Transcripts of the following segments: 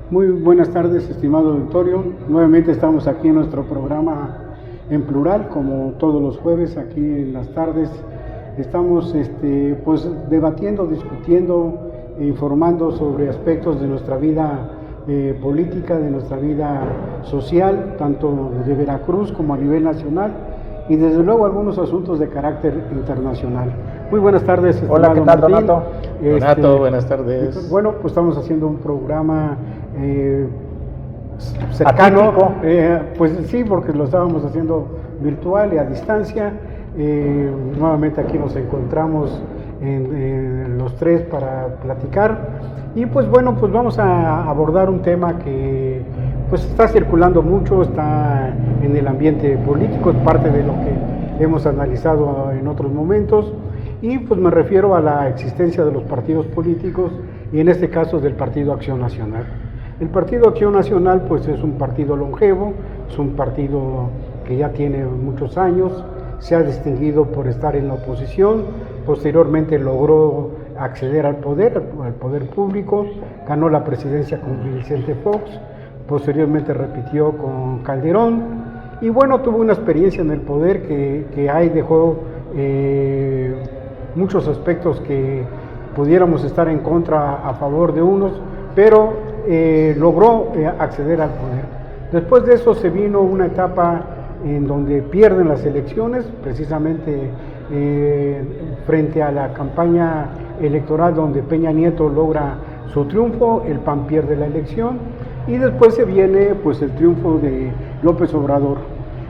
Muy buenas tardes, estimado auditorio. Nuevamente estamos aquí en nuestro programa en plural, como todos los jueves, aquí en las tardes. Estamos pues debatiendo, discutiendo e informando sobre aspectos de nuestra vida política, de nuestra vida social, tanto de Veracruz como a nivel nacional, y desde luego algunos asuntos de carácter internacional. Muy buenas tardes, hola, ¿qué tal, Martín. Donato? Donato, buenas tardes. Bueno, pues estamos haciendo un programa cercano, pues sí, porque lo estábamos haciendo virtual y a distancia. Nuevamente aquí nos encontramos los tres para platicar, y pues bueno, pues vamos a abordar un tema que pues está circulando mucho, está en el ambiente político, es parte de lo que hemos analizado en otros momentos, y pues me refiero a la existencia de los partidos políticos, y en este caso del Partido Acción Nacional. El Partido Acción Nacional pues es un partido longevo, es un partido que ya tiene muchos años, se ha distinguido por estar en la oposición, posteriormente logró acceder al poder público, ganó la presidencia con Vicente Fox, posteriormente repitió con Calderón, y bueno, tuvo una experiencia en el poder que ahí dejó muchos aspectos que pudiéramos estar en contra a favor de unos, pero logró acceder al poder. Después de eso se vino una etapa en donde pierden las elecciones, precisamente frente a la campaña electoral donde Peña Nieto logra su triunfo, el PAN pierde la elección, y después se viene pues el triunfo de López Obrador.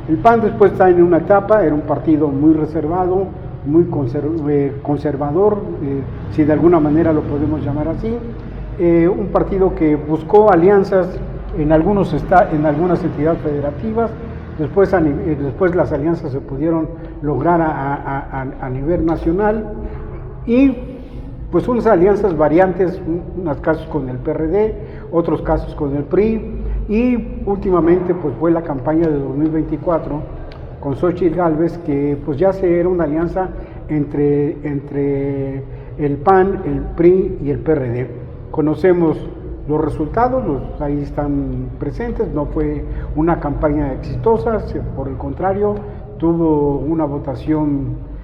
El PAN después está en una etapa, era un partido muy reservado, muy conservador, si de alguna manera lo podemos llamar así, un partido que buscó alianzas en algunas entidades federativas. Después las alianzas se pudieron lograr a nivel nacional, y pues unas alianzas variantes, unos casos con el PRD, otros casos con el PRI, y últimamente pues fue la campaña de 2024 con Xóchitl Gálvez, que pues ya era una alianza entre el PAN, el PRI y el PRD. Conocemos los resultados, ahí están presentes, no fue una campaña exitosa, por el contrario, tuvo una votación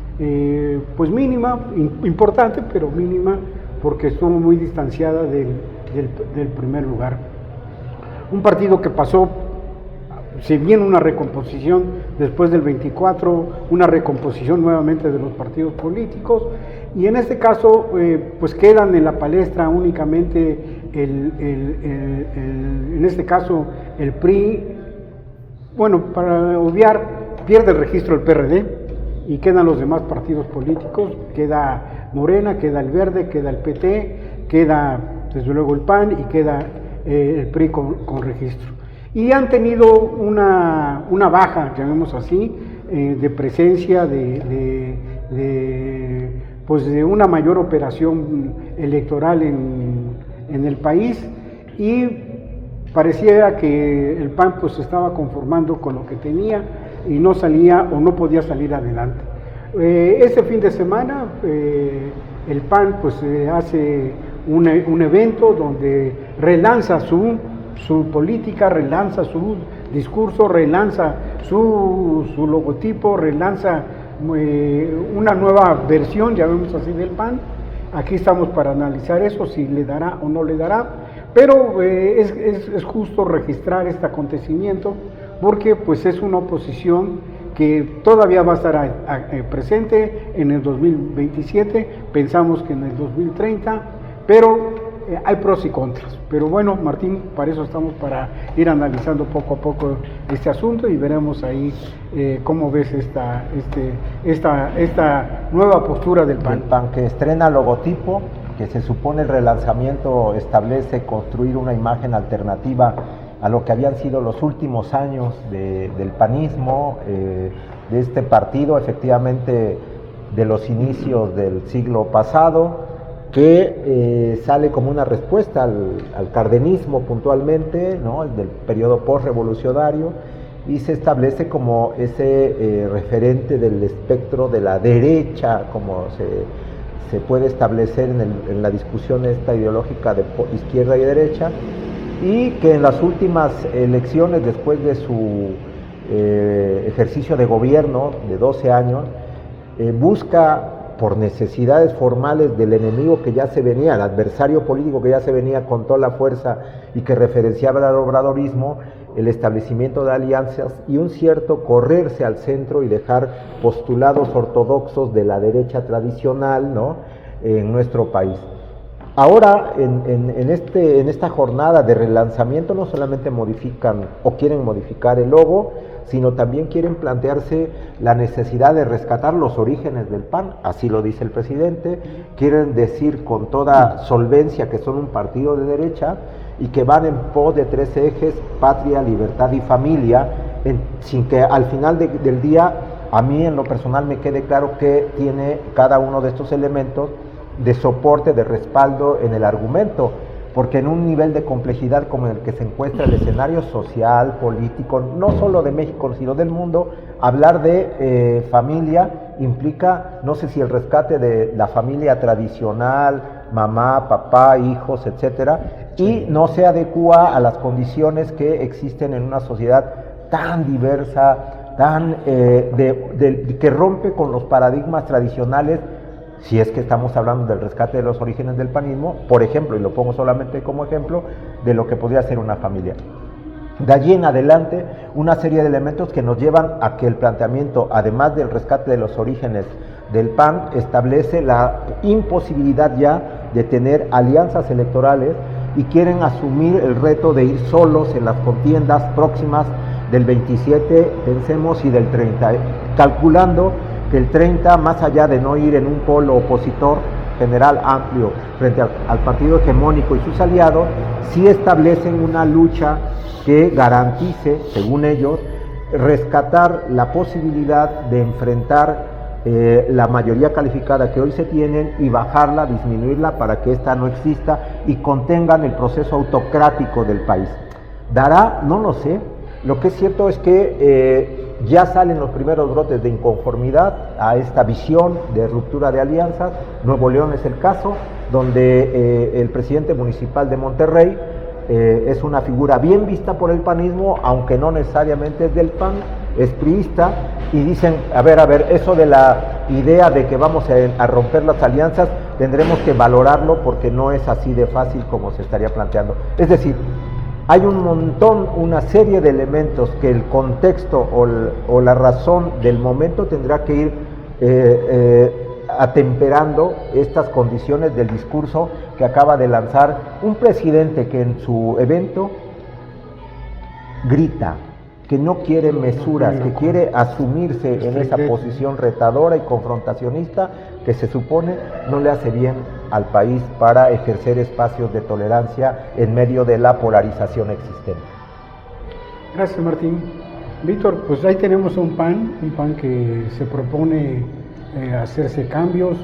pues mínima, importante, pero mínima, porque estuvo muy distanciada del primer lugar. Un partido que pasó, si bien una recomposición después del 24, una recomposición nuevamente de los partidos políticos, y en este caso pues quedan en la palestra únicamente en este caso el PRI. Bueno, para obviar, pierde el registro el PRD y quedan los demás partidos políticos, queda Morena, queda el Verde, queda el PT, queda desde luego el PAN y queda el PRI con registro. Y han tenido una baja, llamemos así, de presencia, pues de una mayor operación electoral en el país, y pareciera que el PAN pues se estaba conformando con lo que tenía y no salía o no podía salir adelante. Este fin de semana el PAN pues hace un evento donde relanza su política, relanza su discurso, relanza su logotipo, relanza una nueva versión, llamémoslo así, del PAN. Aquí estamos para analizar eso, si le dará o no le dará, pero es justo registrar este acontecimiento, porque pues es una oposición que todavía va a estar presente en el 2027, pensamos que en el 2030, pero hay pros y contras. Pero bueno, Martín, para eso estamos, para ir analizando poco a poco este asunto, y veremos ahí cómo ves esta nueva postura del PAN. El PAN que estrena logotipo, que se supone el relanzamiento establece construir una imagen alternativa a lo que habían sido los últimos años del panismo, de este partido, efectivamente de los inicios del siglo pasado, que sale como una respuesta al cardenismo puntualmente, ¿no?, del periodo postrevolucionario, y se establece como ese referente del espectro de la derecha, como se puede establecer en la discusión esta ideológica de izquierda y derecha, y que en las últimas elecciones, después de su ejercicio de gobierno de 12 años, busca, por necesidades formales del enemigo que ya se venía, el adversario político que ya se venía con toda la fuerza y que referenciaba al obradorismo, el establecimiento de alianzas y un cierto correrse al centro y dejar postulados ortodoxos de la derecha tradicional, ¿no?, en nuestro país. Ahora, en esta jornada de relanzamiento, no solamente modifican o quieren modificar el logo, sino también quieren plantearse la necesidad de rescatar los orígenes del PAN, así lo dice el presidente, quieren decir con toda solvencia que son un partido de derecha y que van en pos de 3 ejes: patria, libertad y familia, sin que al final del día, a mí en lo personal me quede claro que tiene cada uno de estos elementos de soporte, de respaldo en el argumento, porque en un nivel de complejidad como el que se encuentra el escenario social, político, no solo de México, sino del mundo, hablar de familia implica, no sé si el rescate de la familia tradicional, mamá, papá, hijos, etcétera, y no se adecua a las condiciones que existen en una sociedad tan diversa, tan que rompe con los paradigmas tradicionales. Si es que estamos hablando del rescate de los orígenes del panismo, por ejemplo, y lo pongo solamente como ejemplo, de lo que podría ser una familia. De allí en adelante, una serie de elementos que nos llevan a que el planteamiento, además del rescate de los orígenes del PAN, establece la imposibilidad ya de tener alianzas electorales y quieren asumir el reto de ir solos en las contiendas próximas del 27, pensemos, y del 30, calculando que el 30, más allá de no ir en un polo opositor general amplio frente al partido hegemónico y sus aliados, sí establecen una lucha que garantice, según ellos, rescatar la posibilidad de enfrentar la mayoría calificada que hoy se tienen y bajarla, disminuirla para que ésta no exista y contengan el proceso autocrático del país. ¿Dará? No lo sé. Lo que es cierto es que ya salen los primeros brotes de inconformidad a esta visión de ruptura de alianzas. Nuevo León es el caso, donde el presidente municipal de Monterrey es una figura bien vista por el panismo, aunque no necesariamente es del PAN, es priista, y dicen, a ver, eso de la idea de que vamos a romper las alianzas, tendremos que valorarlo porque no es así de fácil como se estaría planteando. Es decir, hay una serie de elementos que el contexto o la razón del momento tendrá que ir atemperando estas condiciones del discurso que acaba de lanzar un presidente que en su evento grita, que no quiere mesuras, que quiere asumirse en esa posición retadora y confrontacionista que se supone no le hace bien al país para ejercer espacios de tolerancia en medio de la polarización existente. Gracias, Martín. Víctor, pues ahí tenemos un PAN que se propone hacerse cambios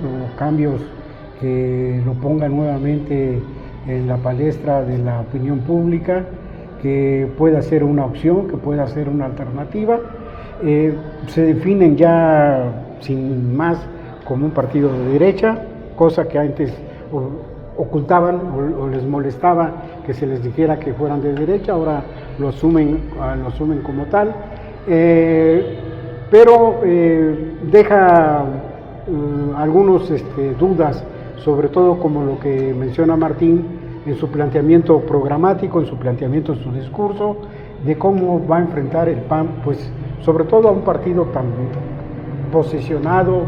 que lo pongan nuevamente en la palestra de la opinión pública, que pueda ser una opción, que pueda ser una alternativa. Se definen ya sin más como un partido de derecha, cosa que antes ocultaban o les molestaba que se les dijera que fueran de derecha, ahora lo asumen como tal, pero deja algunos dudas, sobre todo como lo que menciona Martín en su planteamiento programático, en su planteamiento, en su discurso, de cómo va a enfrentar el PAN, pues sobre todo a un partido tan posicionado,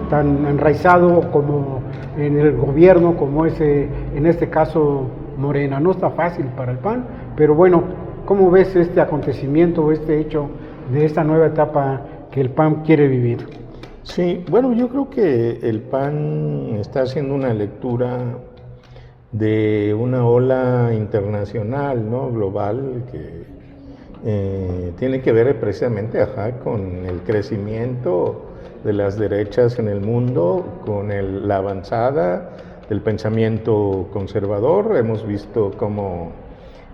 tan enraizado como en el gobierno, como en este caso Morena. No está fácil para el PAN, pero bueno, ¿cómo ves este acontecimiento, este hecho de esta nueva etapa que el PAN quiere vivir? Sí, bueno, yo creo que el PAN está haciendo una lectura de una ola internacional, ¿no?, global, que tiene que ver precisamente con el crecimiento de las derechas en el mundo, con la avanzada del pensamiento conservador. Hemos visto cómo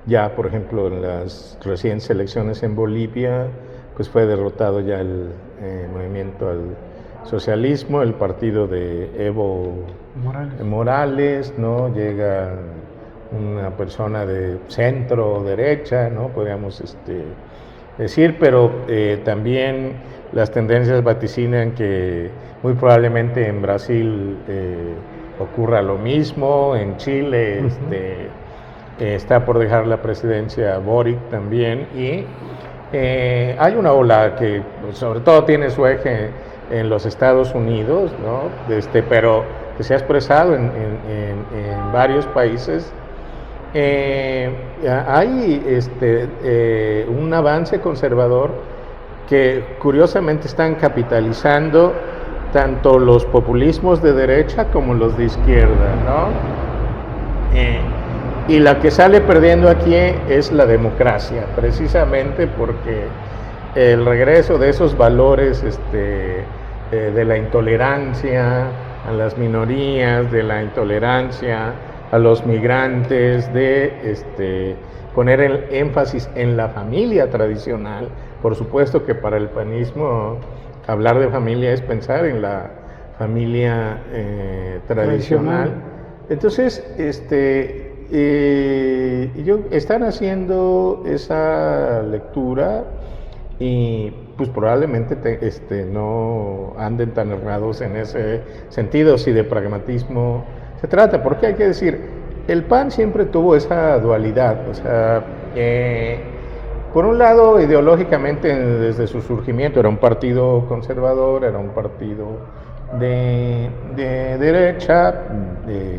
ya, por ejemplo, en las recientes elecciones en Bolivia, pues fue derrotado ya el movimiento al socialismo, el partido de Evo Morales, ¿no? Llega una persona de centro derecha, ¿no? Podríamos decir, pero también las tendencias vaticinan que muy probablemente en Brasil ocurra lo mismo, en Chile está por dejar la presidencia Boric también, y hay una ola que sobre todo tiene su eje en los Estados Unidos, ¿no? Pero que se ha expresado en varios países. Hay un avance conservador que curiosamente están capitalizando tanto los populismos de derecha como los de izquierda, ¿no? Y la que sale perdiendo aquí es la democracia, precisamente porque el regreso de esos valores de la intolerancia a las minorías, de la intolerancia a los migrantes, de poner el énfasis en la familia tradicional. Por supuesto que para el panismo hablar de familia es pensar en la familia tradicional. Entonces, están haciendo esa lectura y pues probablemente no anden tan errados en ese sentido, si de pragmatismo se trata, porque hay que decir, el PAN siempre tuvo esa dualidad, o sea, por un lado, ideológicamente, desde su surgimiento, era un partido conservador, era un partido de derecha,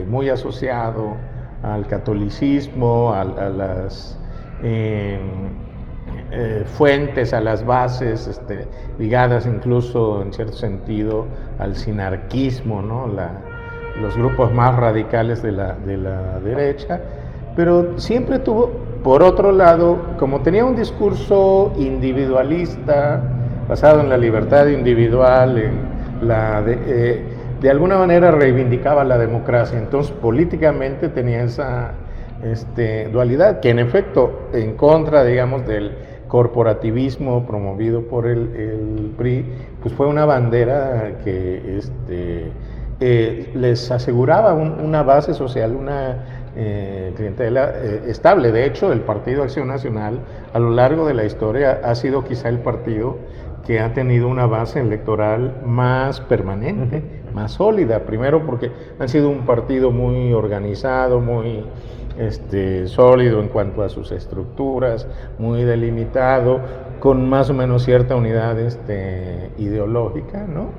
muy asociado al catolicismo, a las fuentes, a las bases, ligadas incluso en cierto sentido al sinarquismo, ¿no? Los grupos más radicales de la derecha, pero siempre tuvo, por otro lado, como tenía un discurso individualista, basado en la libertad individual, de alguna manera reivindicaba la democracia, entonces políticamente tenía esa dualidad, que en efecto, en contra, digamos, del corporativismo promovido por el PRI, pues fue una bandera que les aseguraba una base social, una clientela estable. De hecho, el Partido Acción Nacional a lo largo de la historia ha sido quizá el partido que ha tenido una base electoral más permanente, más sólida. Primero porque han sido un partido muy organizado, muy sólido en cuanto a sus estructuras, muy delimitado, con más o menos cierta unidad ideológica, ¿no?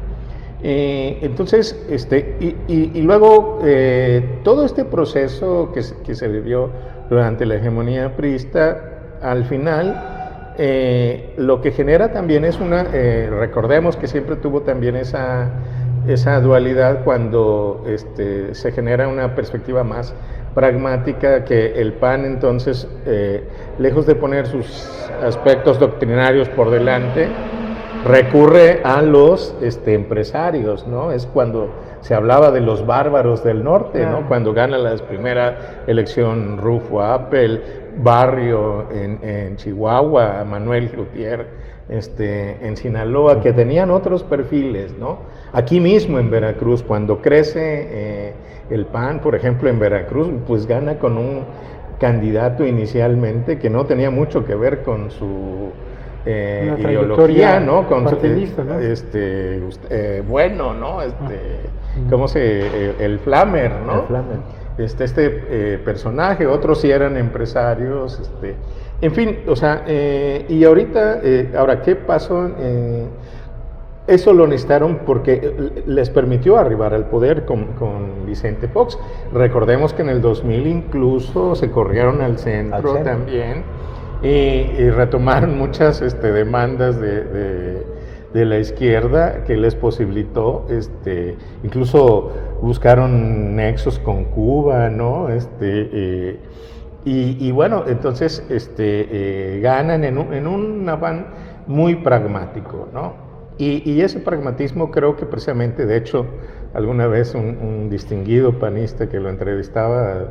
Entonces, y luego todo este proceso que se vivió durante la hegemonía priista, al final lo que genera también es recordemos que siempre tuvo también esa dualidad cuando se genera una perspectiva más pragmática, que el PAN entonces, lejos de poner sus aspectos doctrinarios por delante, recurre a los empresarios, ¿no? Es cuando se hablaba de los bárbaros del norte, ¿no? Cuando gana la primera elección Rufo Appel, Barrio en Chihuahua, Manuel Gutiérrez en Sinaloa, que tenían otros perfiles, ¿no? Aquí mismo en Veracruz, cuando crece el PAN, por ejemplo, en Veracruz, pues gana con un candidato inicialmente que no tenía mucho que ver con su ideología, ¿no? Con partidista, ¿no? Bueno, ¿no? ¿Cómo el Flamer, ¿no? El Flamer. Personaje, otros sí eran empresarios, en fin, o sea, y ahorita, ahora, ¿qué pasó? Eso lo necesitaron porque les permitió arribar al poder con Vicente Fox. Recordemos que en el 2000 incluso se corrieron al centro también, y retomaron muchas demandas de la izquierda que les posibilitó, incluso buscaron nexos con Cuba, ¿no? Y bueno, entonces ganan en un afán muy pragmático, ¿no? Y ese pragmatismo creo que precisamente, de hecho, alguna vez un distinguido panista que lo entrevistaba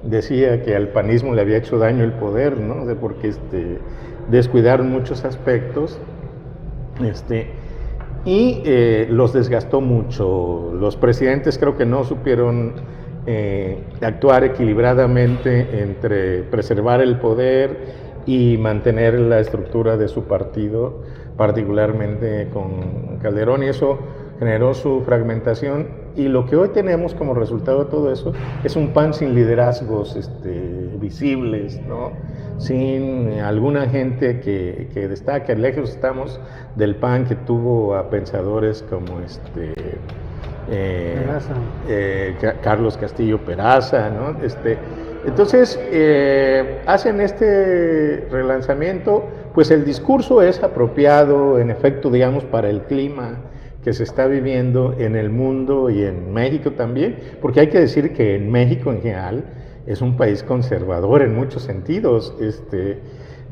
decía que al panismo le había hecho daño el poder, ¿no? Porque descuidaron muchos aspectos, y los desgastó mucho. Los presidentes creo que no supieron actuar equilibradamente entre preservar el poder y mantener la estructura de su partido, particularmente con Calderón, y eso generó su fragmentación, y lo que hoy tenemos como resultado de todo eso es un PAN sin liderazgos visibles, ¿no? Sin alguna gente que destaque. Lejos estamos del PAN que tuvo a pensadores como Carlos Castillo Peraza, ¿no? Entonces, hacen este relanzamiento, pues el discurso es apropiado, en efecto, digamos, para el clima que se está viviendo en el mundo y en México también, porque hay que decir que en México en general es un país conservador en muchos sentidos.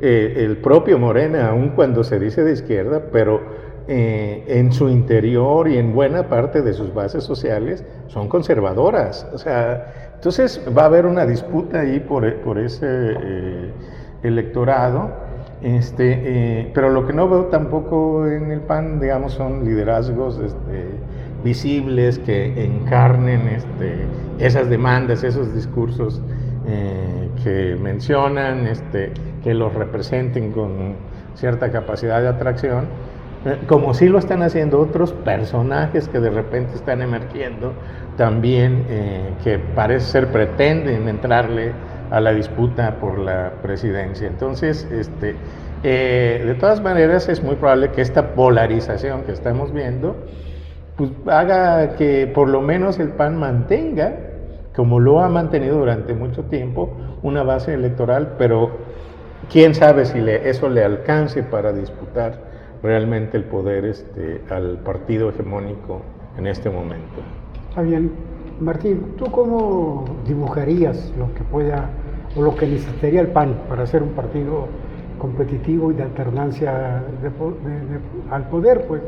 El propio Morena, aun cuando se dice de izquierda, pero en su interior y en buena parte de sus bases sociales son conservadoras. O sea, entonces va a haber una disputa ahí por ese electorado. Pero lo que no veo tampoco en el PAN, digamos, son liderazgos visibles que encarnen esas demandas, esos discursos que mencionan, que los representen con cierta capacidad de atracción, como sí lo están haciendo otros personajes que de repente están emergiendo también, que parece ser pretenden entrarle a la disputa por la presidencia. Entonces, de todas maneras es muy probable que esta polarización que estamos viendo pues haga que por lo menos el PAN mantenga, como lo ha mantenido durante mucho tiempo, una base electoral, pero quién sabe si eso le alcance para disputar realmente el poder al partido hegemónico en este momento. Está bien. Martín, ¿tú cómo dibujarías lo que pueda o lo que necesitaría el PAN para ser un partido competitivo y de alternancia al poder? Pues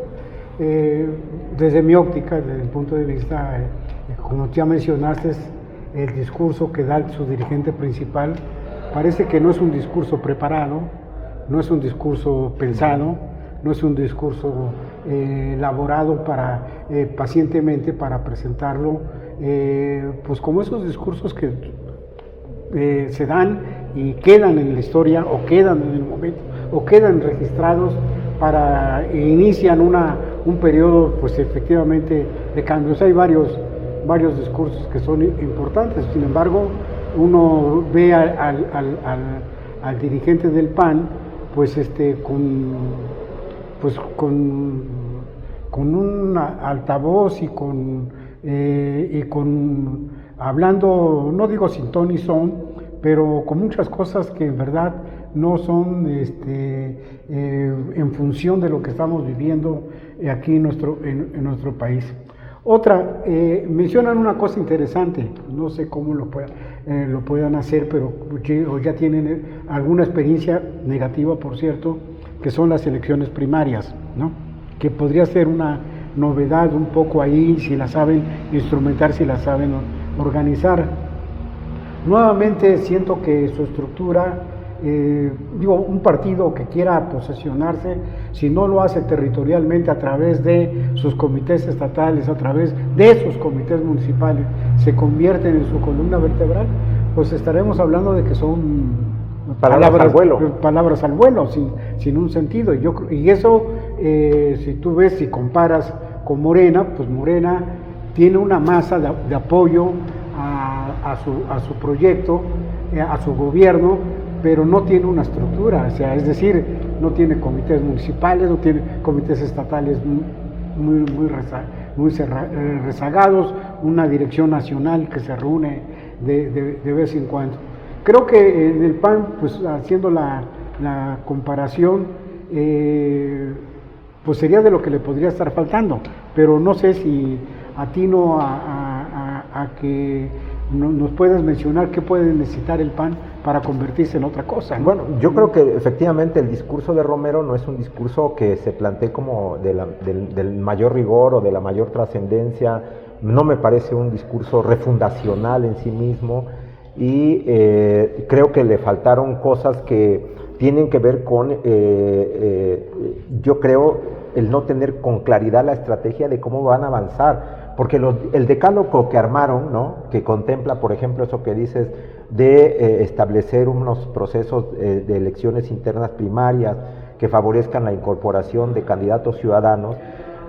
desde mi óptica, desde el punto de vista, como ya mencionaste, el discurso que da su dirigente principal parece que no es un discurso preparado, no es un discurso pensado, no es un discurso elaborado pacientemente para presentarlo, pues como esos discursos que se dan y quedan en la historia, o quedan en el momento, o quedan registrados inician un periodo, pues efectivamente, de cambios. Hay varios discursos que son importantes. Sin embargo, uno ve al dirigente del PAN, pues con un altavoz y con hablando, no digo sin ton ni son, pero con muchas cosas que en verdad no son en función de lo que estamos viviendo aquí en nuestro país. Otra, mencionan una cosa interesante, no sé cómo lo puedan hacer, pero ya tienen alguna experiencia negativa, por cierto, que son las elecciones primarias, ¿no? Que podría ser una novedad un poco ahí, si la saben instrumentar, si la saben organizar. Nuevamente siento que su estructura, un partido que quiera posesionarse, si no lo hace territorialmente a través de sus comités estatales, a través de sus comités municipales, se convierten en su columna vertebral, pues estaremos hablando de que son palabras al vuelo, sin un sentido. Y eso, si comparas con Morena, pues Morena tiene una masa de apoyo a su proyecto, a su gobierno, pero no tiene una estructura, es decir, no tiene comités municipales, no tiene comités estatales muy rezagados, una dirección nacional que se reúne de vez en cuando. Creo que en el PAN, pues haciendo la comparación, pues sería de lo que le podría estar faltando, pero no sé si atino a que nos puedas mencionar qué puede necesitar el PAN para convertirse en otra cosa, ¿no? Bueno, yo creo que efectivamente el discurso de Romero no es un discurso que se plantee como del mayor rigor o de la mayor trascendencia. No me parece un discurso refundacional en sí mismo, y creo que le faltaron cosas que tienen que ver con, yo creo, el no tener con claridad la estrategia de cómo van a avanzar, porque el decálogo que armaron, ¿no? Que contempla, por ejemplo, eso que dices de establecer unos procesos de elecciones internas primarias que favorezcan la incorporación de candidatos ciudadanos,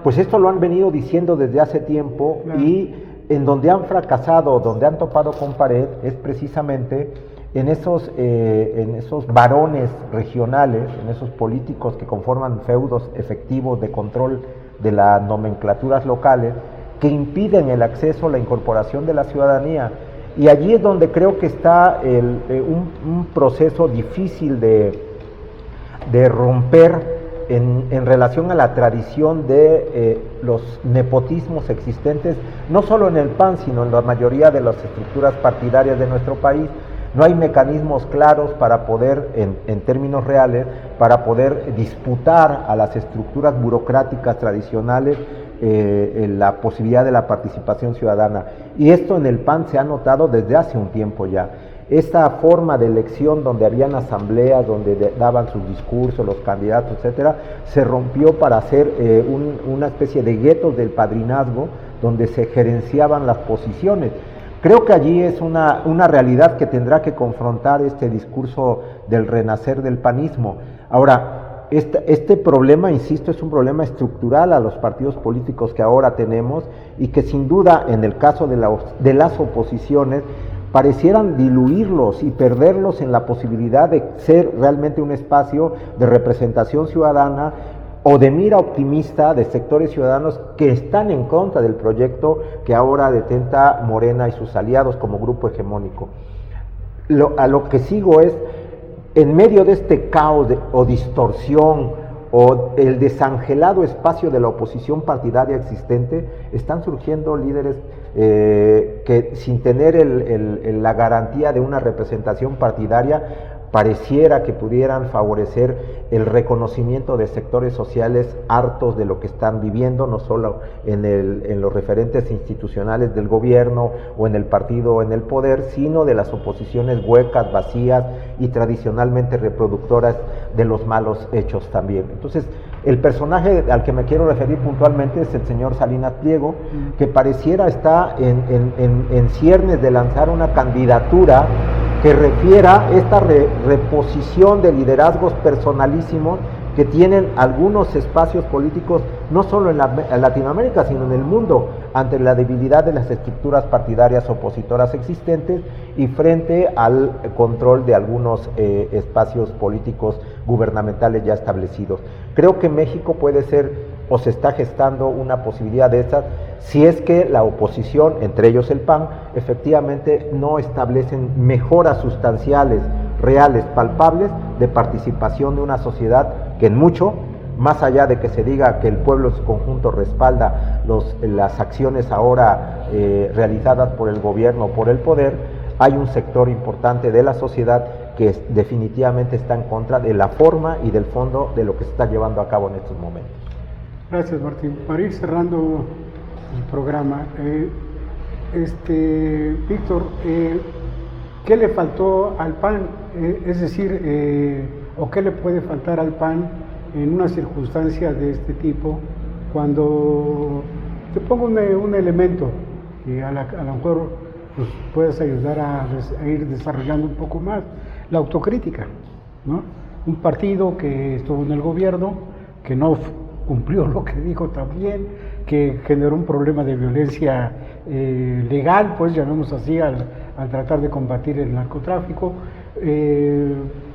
pues esto lo han venido diciendo desde hace tiempo, y en donde han fracasado, donde han topado con pared, es precisamente en esos varones regionales, en esos políticos que conforman feudos efectivos de control de las nomenclaturas locales, que impiden el acceso, la incorporación de la ciudadanía. Y allí es donde creo que está un proceso difícil de romper en relación a la tradición de los nepotismos existentes, no solo en el PAN, sino en la mayoría de las estructuras partidarias de nuestro país. No hay mecanismos claros para poder, en términos reales, para poder disputar a las estructuras burocráticas tradicionales la posibilidad de la participación ciudadana. Y esto en el PAN se ha notado desde hace un tiempo ya. Esta forma de elección donde habían asambleas, donde daban sus discursos, los candidatos, etcétera, se rompió para hacer una especie de guetos del padrinazgo donde se gerenciaban las posiciones. Creo que allí es una realidad que tendrá que confrontar este discurso del renacer del panismo. Ahora, este problema, insisto, es un problema estructural a los partidos políticos que ahora tenemos, y que sin duda, en el caso de las oposiciones, parecieran diluirlos y perderlos en la posibilidad de ser realmente un espacio de representación ciudadana o de mira optimista de sectores ciudadanos que están en contra del proyecto que ahora detenta Morena y sus aliados como grupo hegemónico. A lo que sigo es, en medio de este caos o distorsión o el desangelado espacio de la oposición partidaria existente, están surgiendo líderes que, sin tener la garantía de una representación partidaria, pareciera que pudieran favorecer el reconocimiento de sectores sociales hartos de lo que están viviendo, no solo en los referentes institucionales del gobierno o en el partido o en el poder, sino de las oposiciones huecas, vacías y tradicionalmente reproductoras de los malos hechos también. Entonces, el personaje al que me quiero referir puntualmente es el señor Salinas Pliego, que pareciera estar en ciernes de lanzar una candidatura que refiera esta reposición de liderazgos personalísimos que tienen algunos espacios políticos, no solo en Latinoamérica, sino en el mundo, ante la debilidad de las estructuras partidarias opositoras existentes y frente al control de algunos espacios políticos gubernamentales ya establecidos. Creo que México puede ser, o se está gestando una posibilidad de estas, si es que la oposición, entre ellos el PAN, efectivamente no establecen mejoras sustanciales, reales, palpables, de participación de una sociedad que en mucho, más allá de que se diga que el pueblo en su conjunto respalda las acciones ahora realizadas por el gobierno o por el poder, hay un sector importante de la sociedad que definitivamente está en contra de la forma y del fondo de lo que se está llevando a cabo en estos momentos. Gracias, Martín. Para ir cerrando el programa, Víctor, ¿qué le faltó al PAN? Es decir, ¿o qué le puede faltar al PAN en una circunstancia de este tipo? Cuando te pongo un elemento que a lo mejor pues, puedes ayudar a ir desarrollando un poco más, la autocrítica, ¿no? Un partido que estuvo en el gobierno, que no cumplió lo que dijo también, que generó un problema de violencia legal, pues llamemos así, al tratar de combatir el narcotráfico,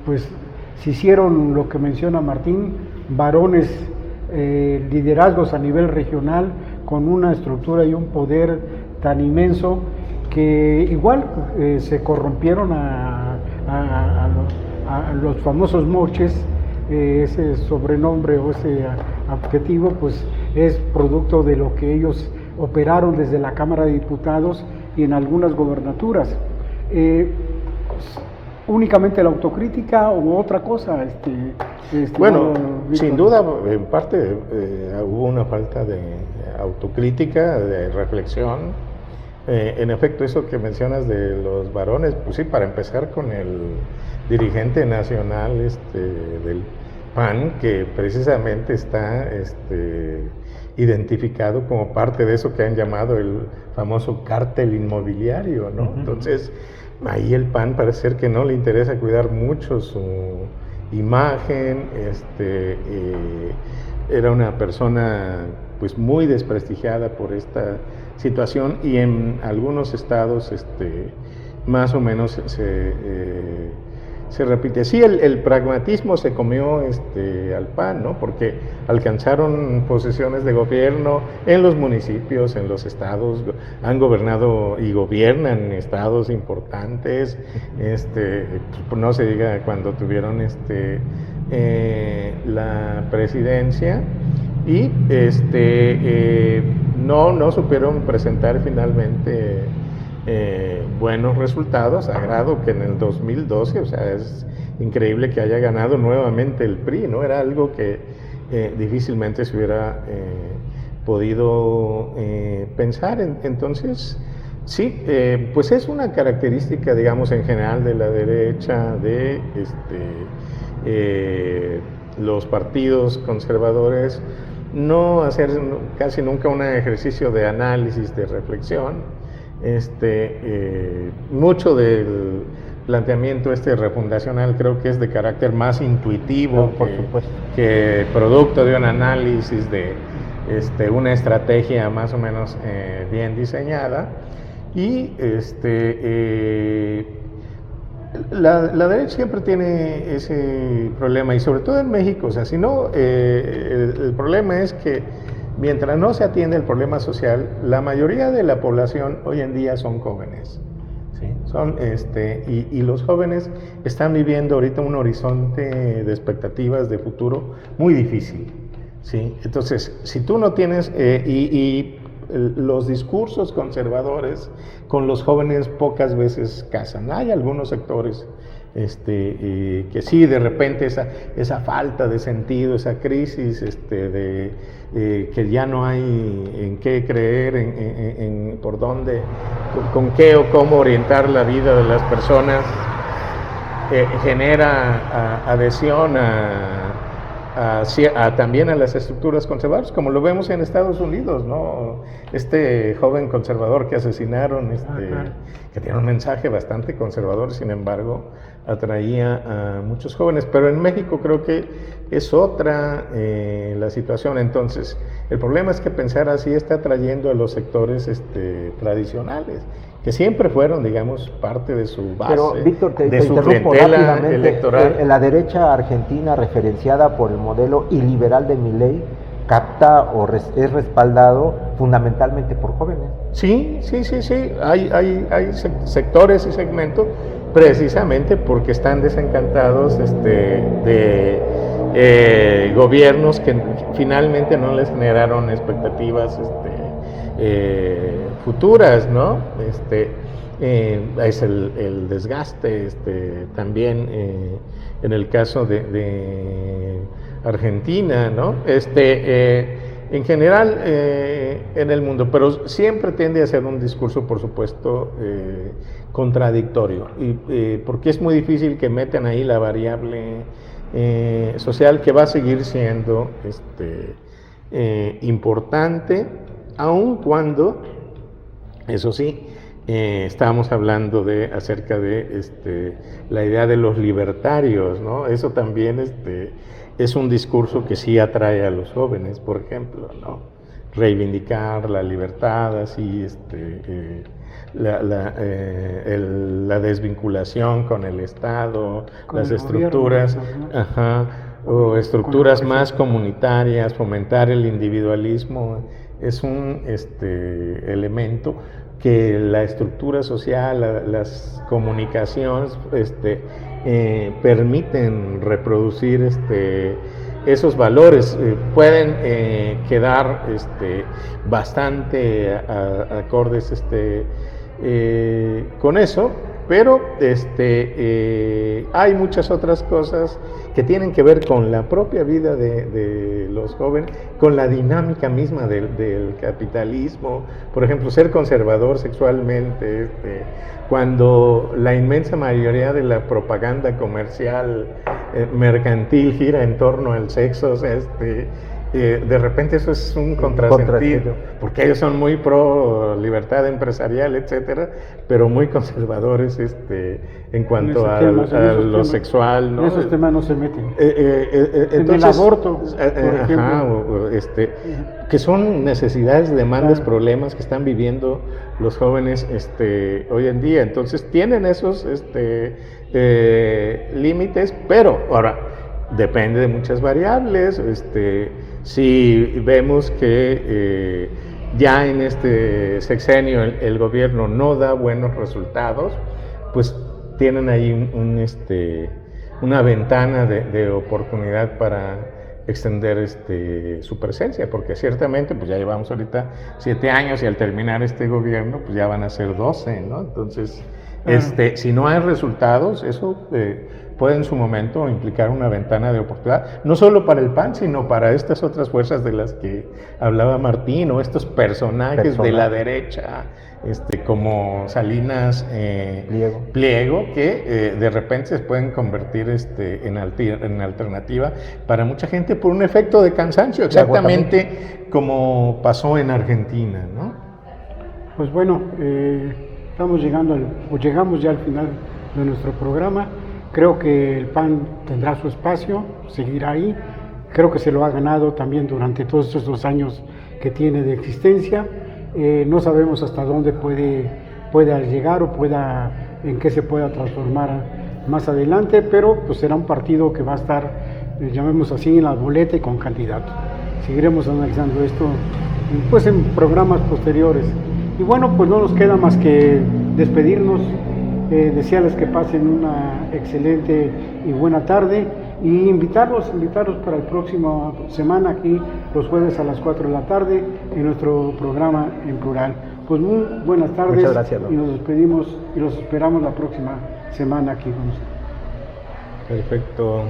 pues se hicieron lo que menciona Martín, varones, liderazgos a nivel regional, con una estructura y un poder tan inmenso que igual se corrompieron a los famosos moches. Ese sobrenombre o ese adjetivo pues es producto de lo que ellos operaron desde la Cámara de Diputados y en algunas gobernaturas. ¿Únicamente la autocrítica o otra cosa? Bueno, sin duda, en parte hubo una falta de autocrítica, de reflexión. En efecto, eso que mencionas de los varones, pues sí, para empezar con el dirigente nacional PAN, que precisamente está identificado como parte de eso que han llamado el famoso cártel inmobiliario, ¿no? Entonces, ahí el PAN parece ser que no le interesa cuidar mucho su imagen. Era una persona pues muy desprestigiada por esta situación, y en algunos estados más o menos se repite. Sí, el pragmatismo se comió al PAN, ¿no? Porque alcanzaron posiciones de gobierno en los municipios, en los estados, han gobernado y gobiernan en estados importantes, no se diga cuando tuvieron la presidencia, y no supieron presentar finalmente buenos resultados, a grado que en el 2012, o sea, es increíble que haya ganado nuevamente el PRI, ¿no? Era algo que difícilmente se hubiera podido pensar. Entonces, sí, pues es una característica, digamos, en general de la derecha, de los partidos conservadores, no hacer casi nunca un ejercicio de análisis, de reflexión. Mucho del planteamiento refundacional creo que es de carácter más intuitivo, que producto de un análisis de una estrategia más o menos bien diseñada. Y la derecha siempre tiene ese problema, y sobre todo en México. O sea, si no, el problema es que mientras no se atiende el problema social, la mayoría de la población hoy en día son jóvenes, ¿sí? Y los jóvenes están viviendo ahorita un horizonte de expectativas de futuro muy difícil, ¿sí? Entonces, si tú no tienes, los discursos conservadores con los jóvenes pocas veces casan. Hay algunos sectores que sí, de repente esa falta de sentido, esa crisis que ya no hay en qué creer, en por dónde, con qué o cómo orientar la vida de las personas, genera adhesión también a las estructuras conservadoras, como lo vemos en Estados Unidos, ¿no? Este joven conservador que asesinaron, que tiene un mensaje bastante conservador, sin embargo, atraía a muchos jóvenes. Pero en México creo que es otra la situación. Entonces, el problema es que pensar así está atrayendo a los sectores tradicionales, que siempre fueron, digamos, parte de su base, pero, Víctor, de su clientela electoral. La derecha argentina, referenciada por el modelo iliberal de Milei, capta o es respaldado fundamentalmente por jóvenes. Sí. Hay sectores y segmentos, precisamente porque están desencantados de gobiernos que finalmente no les generaron expectativas futuras, ¿no? Es el desgaste, también en el caso de Argentina, ¿no? En general en el mundo, pero siempre tiende a ser un discurso, por supuesto, contradictorio, y porque es muy difícil que metan ahí la variable social, que va a seguir siendo importante, aun cuando, eso sí, estábamos hablando acerca de la idea de los libertarios, ¿no? Eso también es un discurso que sí atrae a los jóvenes, por ejemplo, ¿no? Reivindicar la libertad, así, la desvinculación con el Estado, con las estructuras, o estructuras más comunitarias, fomentar el individualismo, es un elemento que la estructura social, las comunicaciones permiten reproducir esos valores. Pueden quedar bastante acordes con eso, pero hay muchas otras cosas que tienen que ver con la propia vida de los jóvenes, con la dinámica misma del capitalismo. Por ejemplo, ser conservador sexualmente, cuando la inmensa mayoría de la propaganda comercial mercantil gira en torno al sexo, o sea, de repente eso es un contrasentido, porque ellos son muy pro libertad empresarial, etcétera, pero muy conservadores en cuanto a lo sexual, ¿no? En esos temas no se meten. Entonces, en el aborto, por ejemplo. Que son necesidades, demandas, problemas que están viviendo los jóvenes hoy en día. Entonces tienen esos límites, pero ahora depende de muchas variables. Si vemos que ya en este sexenio el gobierno no da buenos resultados, pues tienen ahí una ventana de oportunidad para extender su presencia, porque ciertamente pues ya llevamos ahorita 7 años y al terminar este gobierno pues ya van a ser 12, ¿no? Entonces, si no hay resultados, eso puede en su momento implicar una ventana de oportunidad, no solo para el PAN, sino para estas otras fuerzas de las que hablaba Martín, o estos personajes de la derecha, como Salinas Pliego, que de repente se pueden convertir en alternativa para mucha gente por un efecto de cansancio, exactamente como pasó en Argentina, ¿no? Pues bueno, llegamos ya al final de nuestro programa. Creo que el PAN tendrá su espacio, seguirá ahí. Creo que se lo ha ganado también durante todos estos 2 años que tiene de existencia. No sabemos hasta dónde pueda llegar o en qué se pueda transformar más adelante, pero pues será un partido que va a estar, llamemos así, en la boleta y con candidato. Seguiremos analizando esto pues en programas posteriores. Y bueno, pues no nos queda más que despedirnos, desearles que pasen una excelente y buena tarde y invitarlos para el próximo semana aquí los jueves a las 4 de la tarde en nuestro programa En Plural. Pues muy buenas tardes. Muchas gracias, ¿no? Y nos despedimos y los esperamos la próxima semana aquí con nosotros. Perfecto.